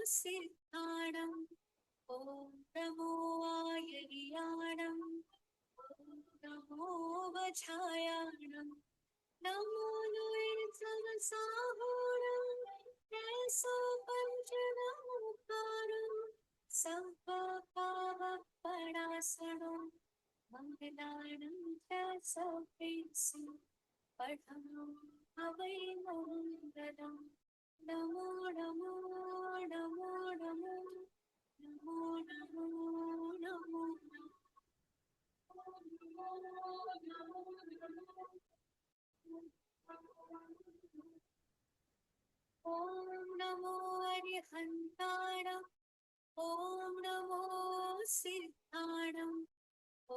सिद्धाणम् ॐ नमो आयर्याणम् ॐ नमो वज्रायाणम् नमो लोयसवसाहोणम् ऐसो पंचनमुखारम् सर्वपावपणासनम् मंगलाणं च सौखेसु पठनं हवै मंगलम् नमो नमो नमो नमो नमो नमो नमो ॐ नमो अरिहन्ताणम् ॐ नमो सिद्धाणम् ॐ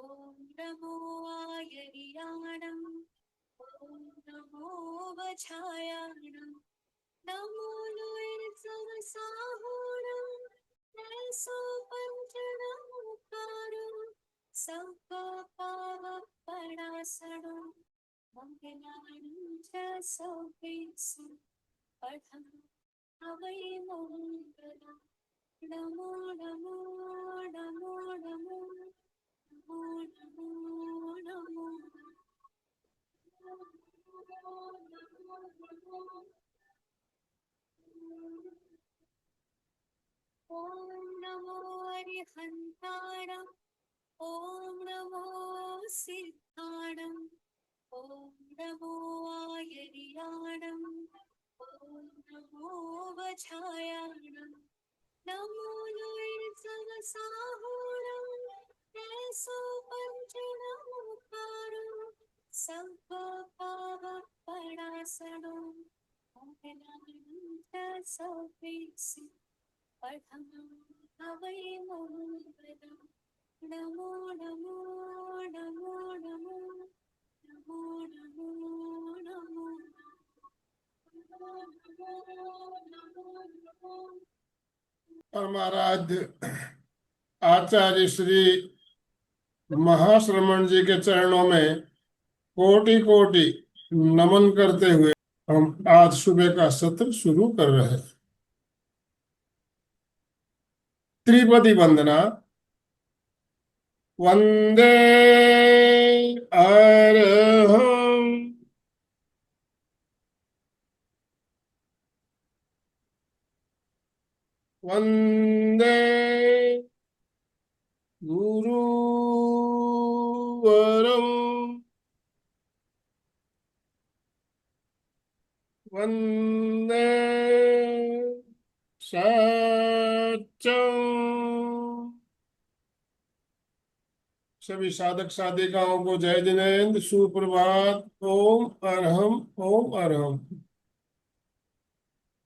नमो आयर्याणम् ॐ नमो वज्रायाणम् नमो लोयसवसाहोणम् ऐसो पंचनमुखारम् सर्वपावपणासनम् मंगलाणं च सौखेसु पठनं हवै मंगलम् नमो नमो नमो नमो नमो नमो नमो ॐ नमो अरिहन्ताणम् ॐ नमो सिद्धाणम् ॐ नमो आयर्याणम् ॐ नमो वज्रायाणम् नमो लोयसवसाहोणम् ऐसो पंचनमुखारम् सर्वपावपणासनम् मंगलाणं च सौखेसु पठनं हवै मंगलम् नमो नमो नमो नमो नमो नमो नमो हमाराध्य आचार्य श्री महाश्रमण जी के चरणों में कोटि कोटि नमन करते हुए हम आज सुबह का सत्र शुरू कर रहे हैं। त्रिपदी वंदना। वंदे अरहं वंदे गुरुवरं वंदे सच्चं। सभी साधक साधिकाओं को जय जिनेन्द्र, सुप्रभात। ओम अरहम, ओम अरहम।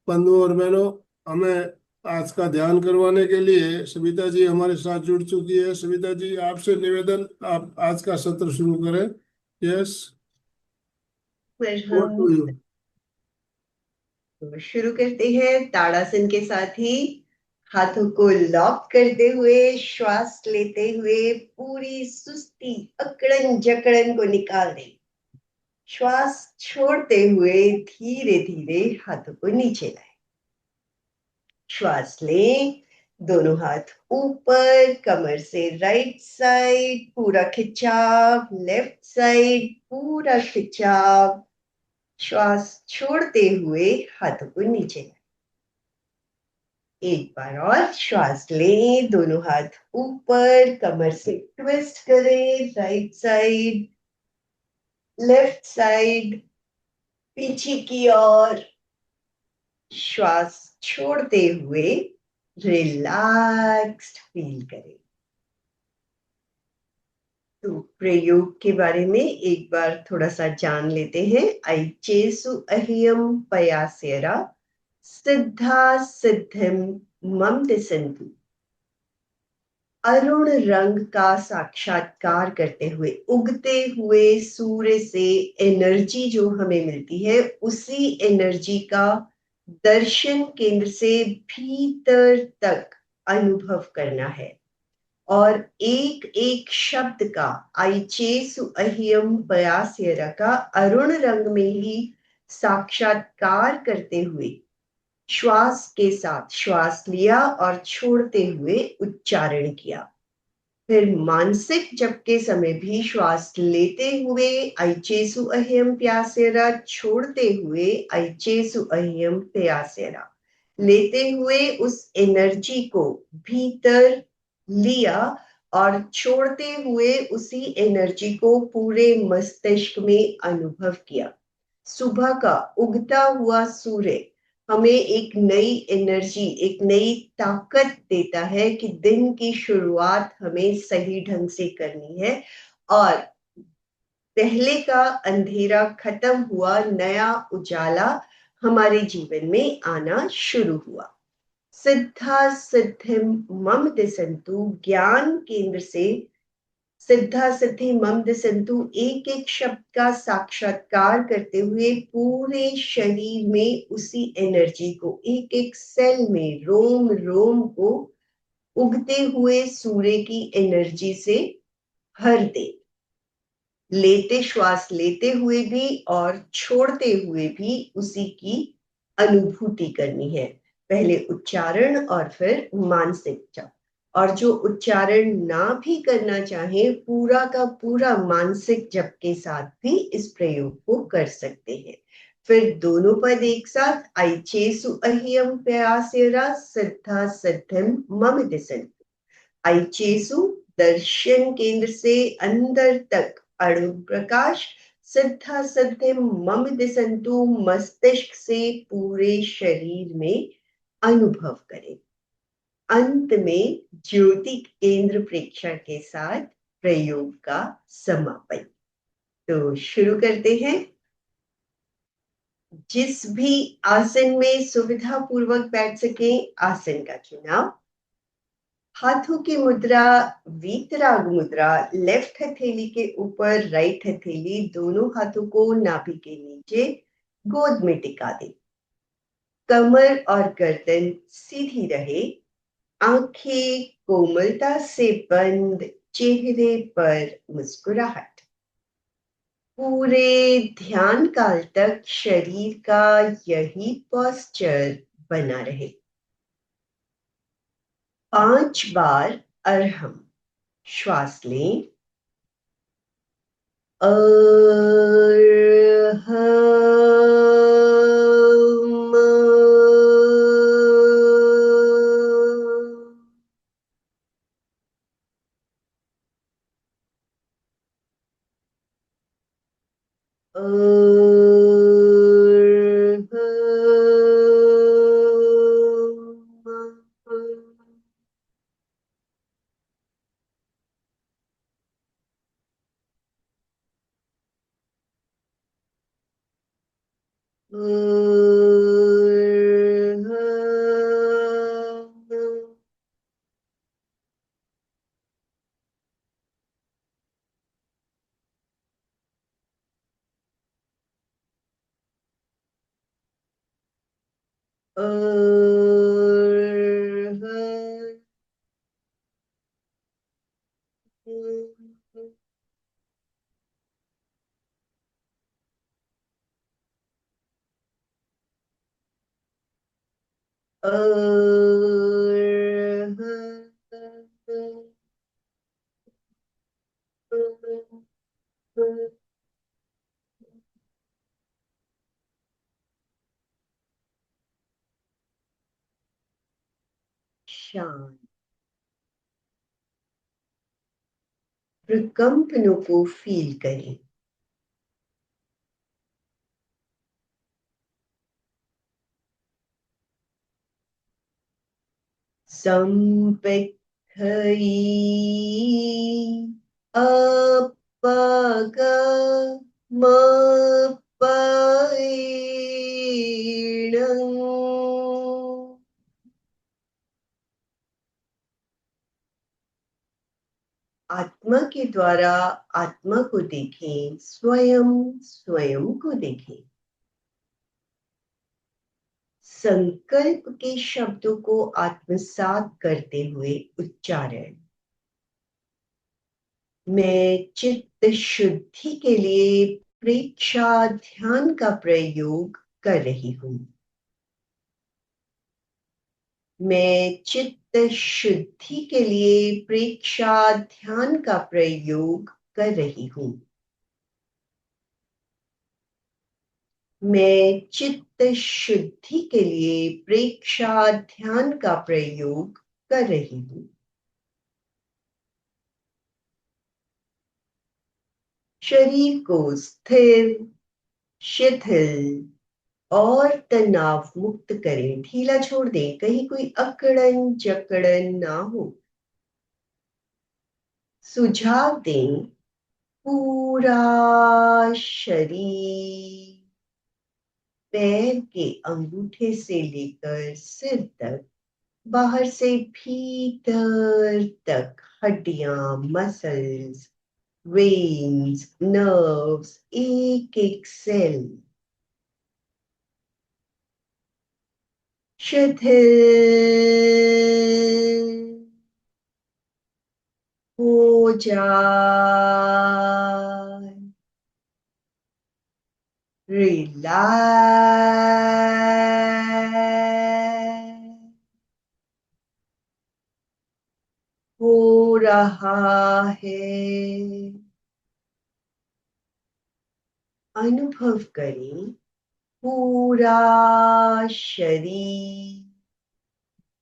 बंधुओं और बहनों, हमें आज का ध्यान करवाने के लिए सविता जी हमारे साथ जुड़ चुकी है। सविता जी, आपसे निवेदन, आप आज का सत्र शुरू करें। यस, तो शुरू करते हैं। ताड़ासन के साथ ही हाथों को लॉक करते हुए, श्वास लेते हुए पूरी सुस्ती, अकड़न जकड़न को निकाल दें। श्वास छोड़ते हुए धीरे धीरे हाथों को नीचे लाएं। श्वास लें, दोनों हाथ ऊपर, कमर से राइट साइड पूरा खिंचाव, लेफ्ट साइड पूरा खिंचाव। श्वास छोड़ते हुए हाथों को नीचे लाएं। एक बार और श्वास लें, दोनों हाथ ऊपर, कमर से ट्विस्ट करें, राइट साइड, लेफ्ट साइड, पीछे की ओर। श्वास छोड़ते हुए रिलैक्स्ड फील करें। तो प्रयोग के बारे में एक बार थोड़ा सा जान लेते हैं। ऐचेसु अह्यम पयास्यरा सिद्धा सिद्धिम मम दिसन्तु। अरुण रंग का साक्षात्कार करते हुए, उगते हुए सूर्य से एनर्जी जो हमें मिलती है, उसी एनर्जी का दर्शन केंद्र से भीतर तक अनुभव करना है। और एक एक शब्द का, ऐचेसु अह्यम पयास्यरा का अरुण रंग में ही साक्षात्कार करते हुए श्वास के साथ श्वास लिया और छोड़ते हुए उच्चारण किया। फिर मानसिक जप के समय भी श्वास लेते हुए ऐचेसु अह्यम प्यासेरा, छोड़ते हुए ऐचेसु अह्यम प्यासेरा, लेते हुए उस एनर्जी को भीतर लिया और छोड़ते हुए उसी एनर्जी को पूरे मस्तिष्क में अनुभव किया। सुबह का उगता हुआ सूर्य हमें एक नई एनर्जी, एक नई ताकत देता है कि दिन की शुरुआत हमें सही ढंग से करनी है और पहले का अंधेरा खत्म हुआ, नया उजाला हमारे जीवन में आना शुरू हुआ। सिद्धा सिद्धिम मम दिसंतु, ज्ञान केंद्र से सिद्धा सिद्धि मम दिसंतु, एक एक शब्द का साक्षात्कार करते हुए पूरे शरीर में उसी एनर्जी को, एक एक सेल में, रोम रोम को उगते हुए सूर्य की एनर्जी से भर दे। लेते श्वास लेते हुए भी और छोड़ते हुए भी उसी की अनुभूति करनी है। पहले उच्चारण और फिर मानसिक जप। और जो उच्चारण ना भी करना चाहे, पूरा का पूरा मानसिक जप के साथ भी इस प्रयोग को कर सकते हैं। फिर दोनों पद एक साथ, ऐचेसु अह्यम प्यासेरा सिद्धा सिद्धिम मम दिसंतु। ऐचेसु दर्शन केंद्र से अंदर तक अणु प्रकाश, सिद्धा सिद्धिम मम दिसंतु, मस्तिष्क से पूरे शरीर में अनुभव करें। अंत में ज्योति केंद्र प्रेक्षा के साथ प्रयोग का समापन। तो शुरू करते हैं। जिस भी आसन में सुविधा पूर्वक बैठ सके, आसन का चुनाव। हाथों की मुद्रा वीतराग मुद्रा, लेफ्ट हथेली के ऊपर राइट हथेली, दोनों हाथों को नाभि के नीचे गोद में टिका दे। कमर और गर्दन सीधी रहे, आंखें कोमलता से बंद, चेहरे पर मुस्कुराहट। पूरे ध्यान काल तक शरीर का यही पोस्चर बना रहे। 5 बार अरहम श्वास लें। शांत। प्रकंपनों को फील करें। संपेक्षयी अपग मपैणं। आत्मा के द्वारा आत्मा को देखें, स्वयं स्वयं को देखें। संकल्प के शब्दों को आत्मसात करते हुए उच्चारण। मैं चित्त शुद्धि के लिए प्रेक्षा ध्यान का प्रयोग कर रही हूं। मैं चित्त शुद्धि के लिए प्रेक्षा ध्यान का प्रयोग कर रही हूँ। मैं चित्त शुद्धि के लिए प्रेक्षा ध्यान का प्रयोग कर रही हूँ। शरीर को स्थिर, शिथिल और तनाव मुक्त करें। ढीला छोड़ दें, कहीं कोई अकड़न जकड़न ना हो। सुझाव दें, पूरा शरीर पैर के अंगूठे से लेकर सिर तक, बाहर से भीतर तक, हड्डियां, मसल्स, वेन्स, नर्व्स, एक एक सेल शिथिल हो जाए, रिलैक्स हो रहा है। अनुभव करें, पूरा शरीर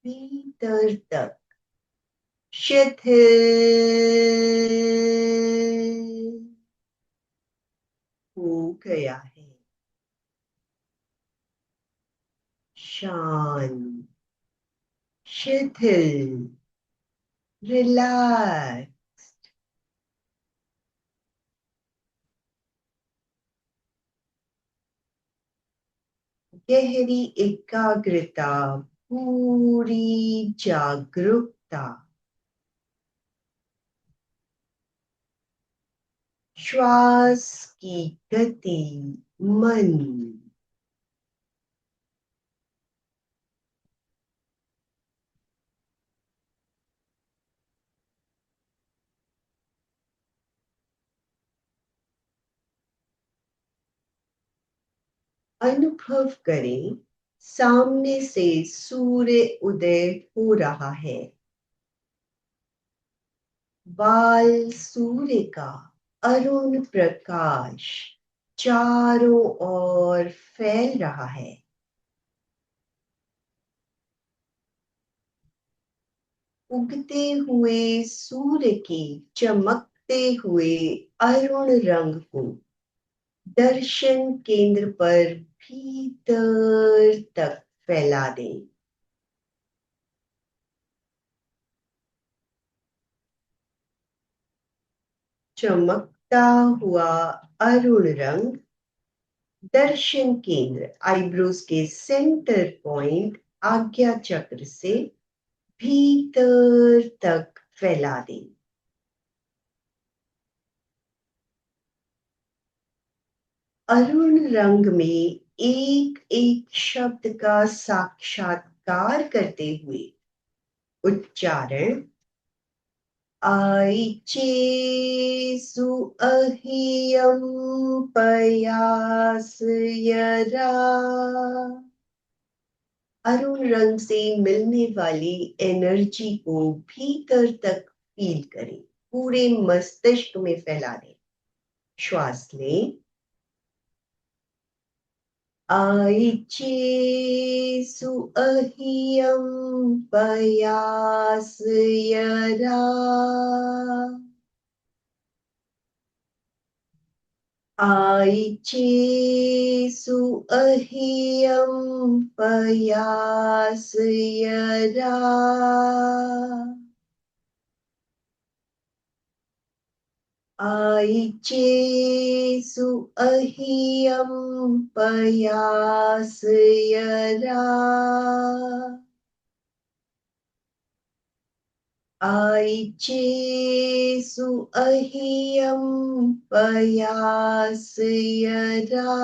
भीतर तक शिथिल हो गया है। शांत, शिथिल, रिलैक्स। गहरी एकाग्रता, पूरी जागरूकता। श्वास की गति, मन, अनुभव करें, सामने से सूर्य उदय हो रहा है। बाल सूर्य का अरुण प्रकाश चारों ओर फैल रहा है। उगते हुए सूर्य के चमकते हुए अरुण रंग को दर्शन केंद्र पर भीतर तक फैला दें। चमकता हुआ अरुण रंग दर्शन केंद्र, आईब्रोज के सेंटर पॉइंट, आज्ञा चक्र से भीतर तक फैला दें। अरुण रंग में एक एक शब्द का साक्षात्कार करते हुए उच्चारण आइचेसु अहियम पयास यरा। अरुण रंग से मिलने वाली एनर्जी को भीतर तक फील करें, पूरे मस्तिष्क में फैला दें। श्वास लें, आइचेसु अहियम पयास यरा। आइचेसु अहियम पयास यरा। आइचेसु अहियम पयास यरा। आइचेसु अहियम पयास यरा।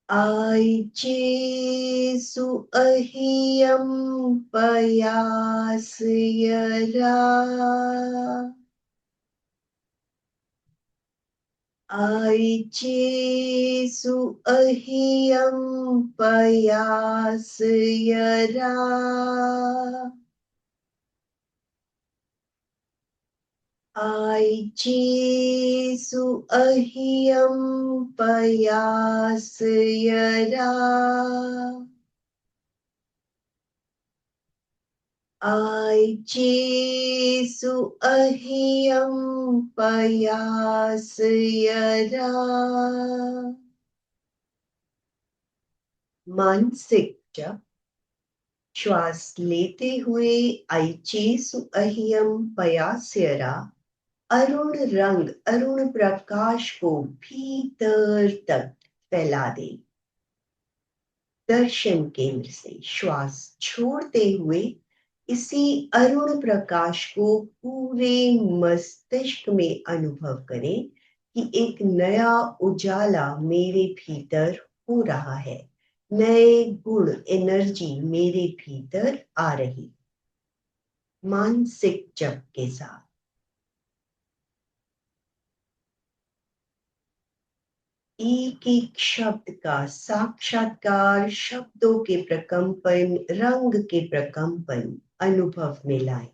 आइचेसु अहियम पयास यरा। आइचेसु अहियं पयासयरा आइचेसु अहियं पयासयरा आइचेसु अहियं पयासयरा मानसिक जप श्वास लेते हुए आइचेसु अहियं पयास्यरा अरुण रंग अरुण प्रकाश को भीतर तक फैला दे। दर्शन केंद्र से श्वास छोड़ते हुए इसी अरुण प्रकाश को पूरे मस्तिष्क में अनुभव करें कि एक नया उजाला मेरे भीतर हो रहा है, नए गुण एनर्जी मेरे भीतर आ रही। मानसिक जप के साथ एक एक शब्द का साक्षात्कार, शब्दों के प्रकंपन, रंग के प्रकंपन अनुभव में लाए।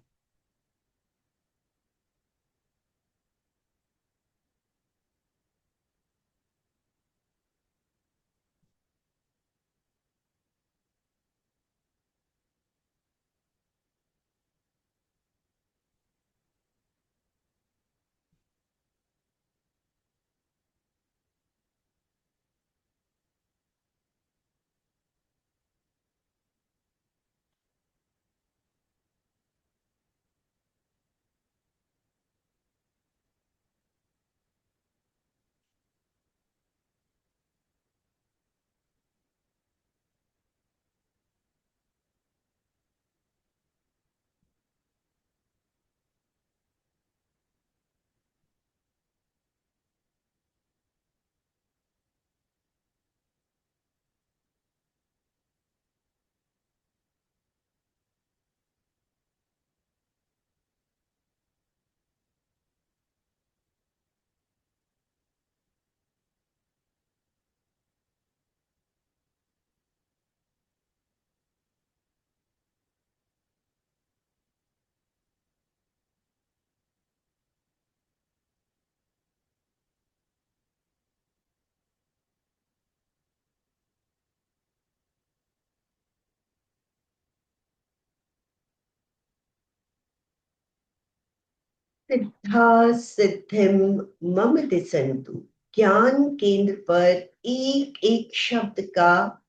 सिद्धा सिद्धिम मम दिसंतु ज्ञान केंद्र पर एक एक शब्द का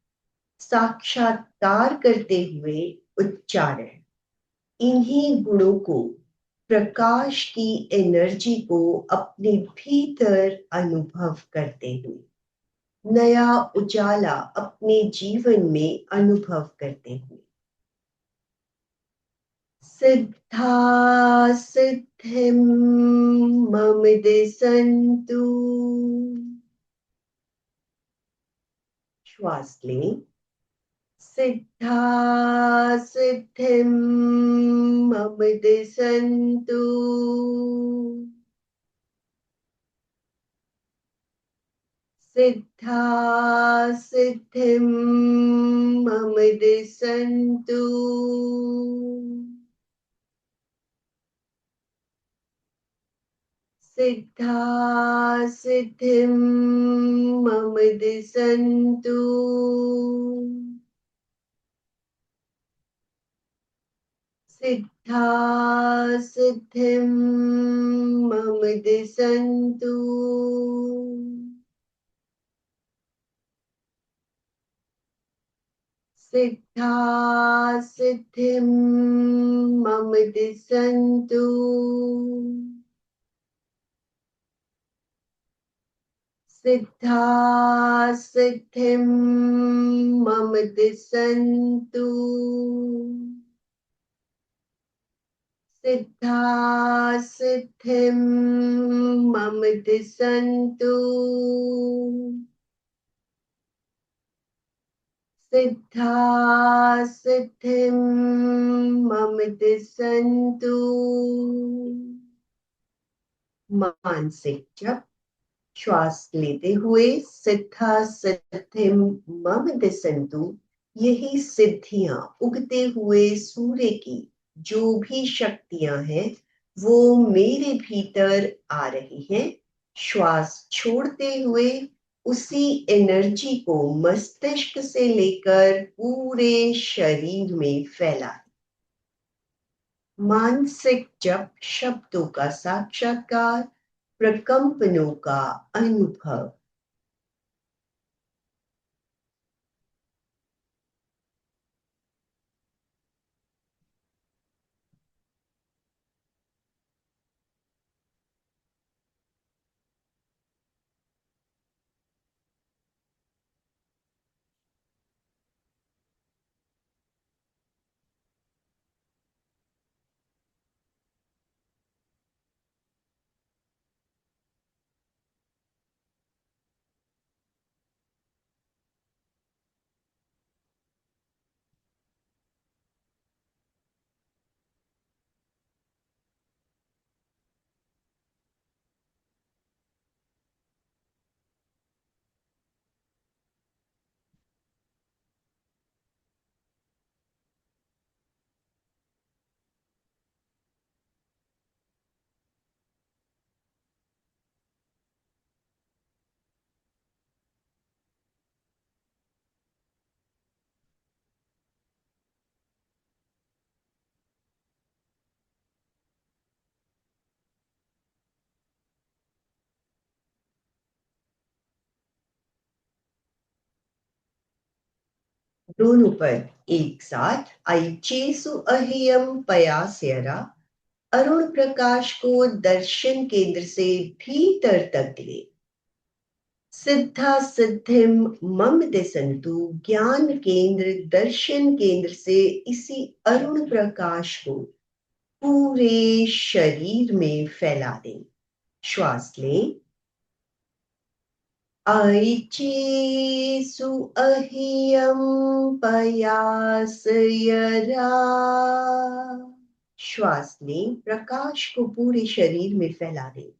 साक्षात्कार करते हुए उच्चारण, इन्हीं गुणों को, प्रकाश की एनर्जी को अपने भीतर अनुभव करते हुए नया उजाला अपने जीवन में अनुभव करते हुए सिद्धा सिद्धिं मम दिसंतु। श्वास लें। सिद्धा सिद्धिं मम दिसंतु। सिद्धा सिद्धिं मम दिसंतु। सिद्धा सिद्धिं मम दिसंतु। सिद्धा सिद्धिं मम दिसंतु। सिद्धा सिद्धिं मम दिसंतु। सिद्धा सिद्धिं मम दिसंतु। सिद्धा सिद्धिं मम दिसंतु। सिद्धा सिद्धिं मम दिसंतु। मानसिक जप श्वास लेते हुए सिद्धा सिद्धिम मम दिसंतु, यही सिद्धियां उगते हुए सूर्य की जो भी शक्तियां हैं वो मेरे भीतर आ रही हैं। श्वास छोड़ते हुए उसी एनर्जी को मस्तिष्क से लेकर पूरे शरीर में फैला। मानसिक जप शब्दों का साक्षात्कार, प्रकंपनों का अनुभव। दोनों पर एक साथ। आइचेसु अहियम पयास्यरा, अरुण प्रकाश को दर्शन केंद्र से भीतर तक ले। सिद्धा सिद्धिम मम दिसंतु, ज्ञान केंद्र दर्शन केंद्र से इसी अरुण प्रकाश को पूरे शरीर में फैला दें। श्वास लें। ऐचेसु अहियम पयासयरा। श्वास लें, प्रकाश को पूरे शरीर में फैला दें।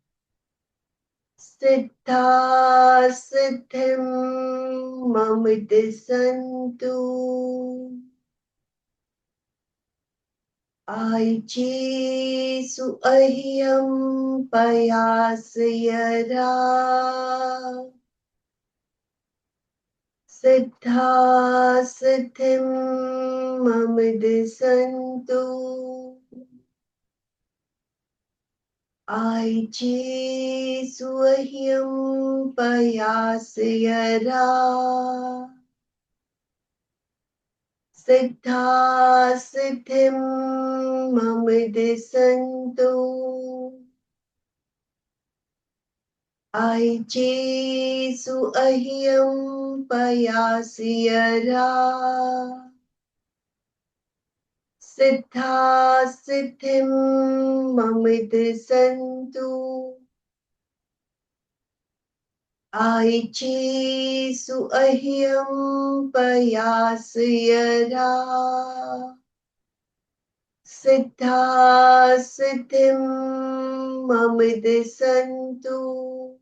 सिद्धा सिद्धिम मम दिसंतु, ऐचेसु अहियम पयासयरा। सिद्धा सिद्धिम मम दिसंतु, ऐचेसु अहियम पयासयरा। सिद्धा सिद्धिम मम दिसंतु, ऐचेसु अहियम पयासयरा। सिद्धा सिद्धिम मम दिसंतु, ऐचेसु अहियम पयासयरा। सिद्धा सिद्धिम मम दिसंतु,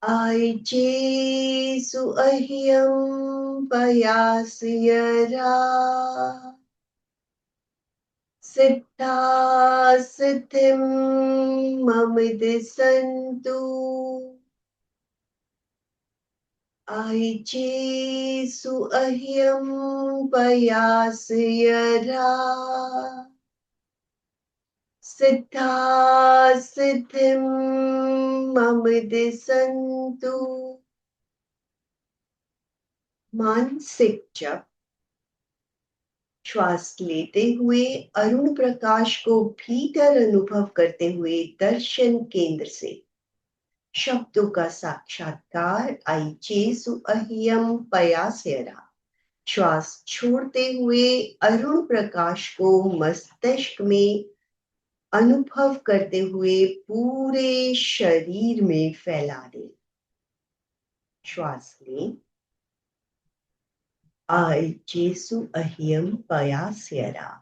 ऐचेसु अहियम पयासयरा। सिद्धा सिद्धिम मम दिसंतु, ऐचेसु अहियम पयासयरा। सिद्धा सिद्धिम मम दिसंतु। मानसिक जप। श्वास लेते हुए अरुण प्रकाश को भीतर अनुभव करते हुए दर्शन केंद्र से शब्दों का साक्षात्कार। ऐचेसु अहियम पयास्यरा। श्वास छोड़ते हुए अरुण प्रकाश को मस्तिष्क में अनुभव करते हुए पूरे शरीर में फैला दें। श्वास लें। ऐचेसु अहियम पयास्यरा।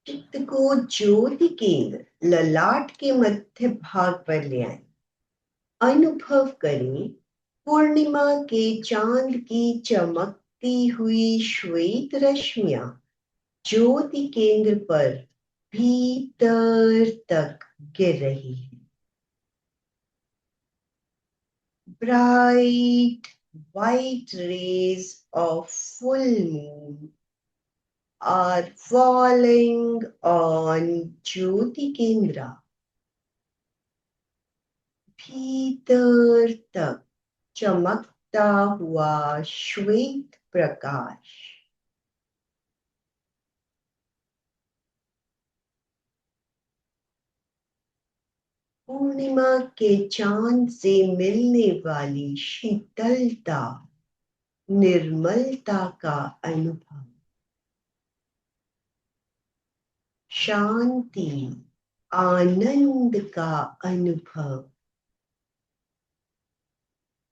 चित्त को ज्योति केंद्र ललाट के मध्य भाग पर ले आए। अनुभव करें पूर्णिमा के चांद की चमकती हुई श्वेत रश्मियां ज्योति केंद्र पर भीतर तक गिर रही है। Bright white rays of full moon are falling on ज्योति केंद्र। भीतर तक चमकता हुआ श्वेत प्रकाश। पूर्णिमा के चांद से मिलने वाली शीतलता, निर्मलता का अनुभव, शांति, आनंद का अनुभव,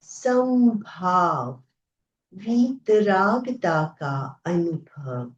संभाव, वीतरागता का अनुभव।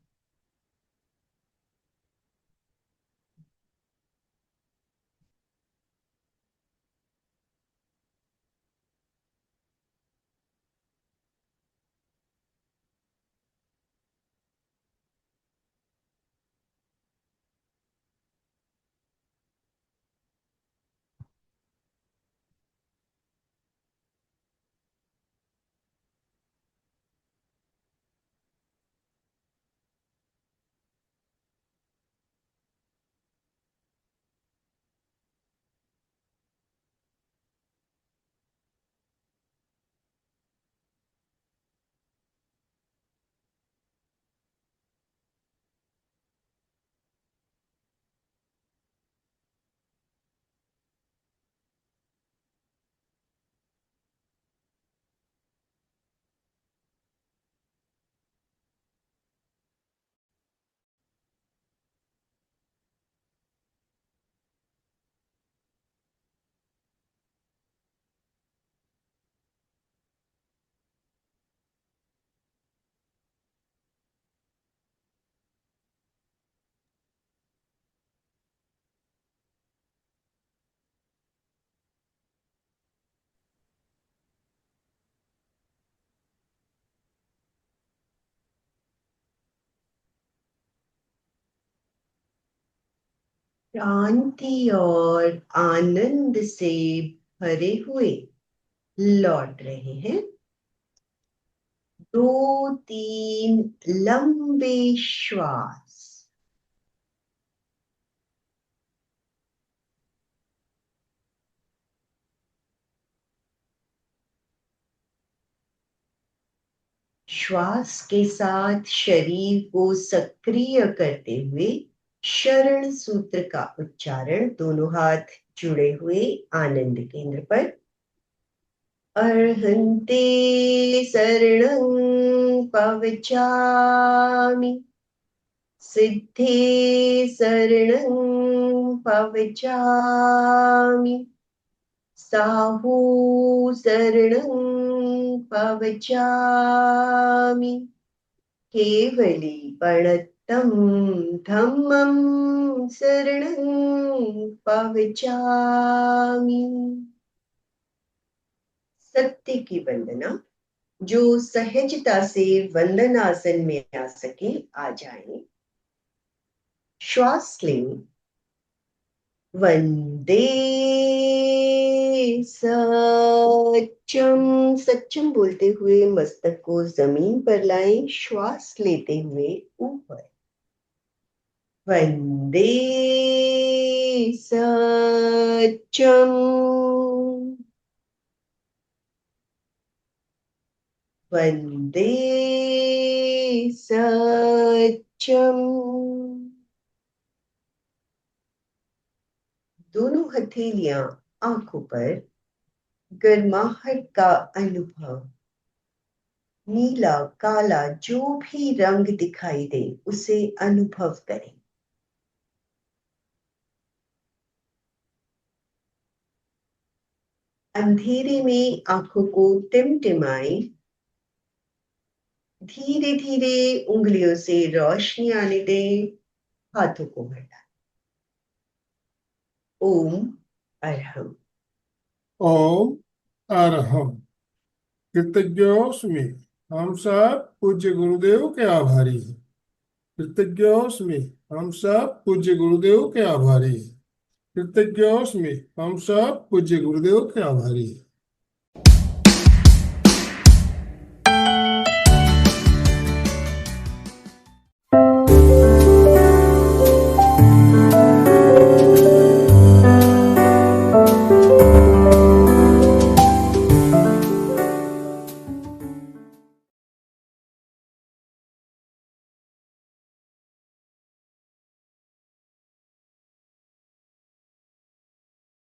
शांति और आनंद से भरे हुए लौट रहे हैं। 2-3 लंबे श्वास। श्वास के साथ शरीर को सक्रिय करते हुए शरण सूत्र का उच्चारण, दोनों हाथ जुड़े हुए आनंद केंद्र पर। अर्हन्ते शरणं पवचामि, सिद्धे शरणं पवचामि, साहू शरणं पवचामि, केवली प्रणतम धम्मं शरणं पवचामि। सत्य की वंदना। जो सहजता से वंदनासन में आ सके आ जाएं। श्वास लें। वंदे सच्चम, सच्चम बोलते हुए मस्तक को जमीन पर लाएं। श्वास लेते हुए ऊपर। वंदे सच्चम, वंदे सच्चम। दोनों हथेलियां आंखों पर। गर्माहट का अनुभव। नीला, काला, जो भी रंग दिखाई दे उसे अनुभव करें। अंधेरे में आंखों को टिमटिमाएं। धीरे धीरे उंगलियों से रोशनी आने दें। हाथों को बढ़ा। ओम अरहम। ओम अरहम। कृतज्ञोस्मि। हम सब पूज्य गुरुदेव के आभारी हैं। कृतज्ञोस्मि। हम सब पूज्य गुरुदेव के आभारी हैं। कृतज्ञोस्मि। हम सब पूज्य गुरुदेव के आभारी हैं।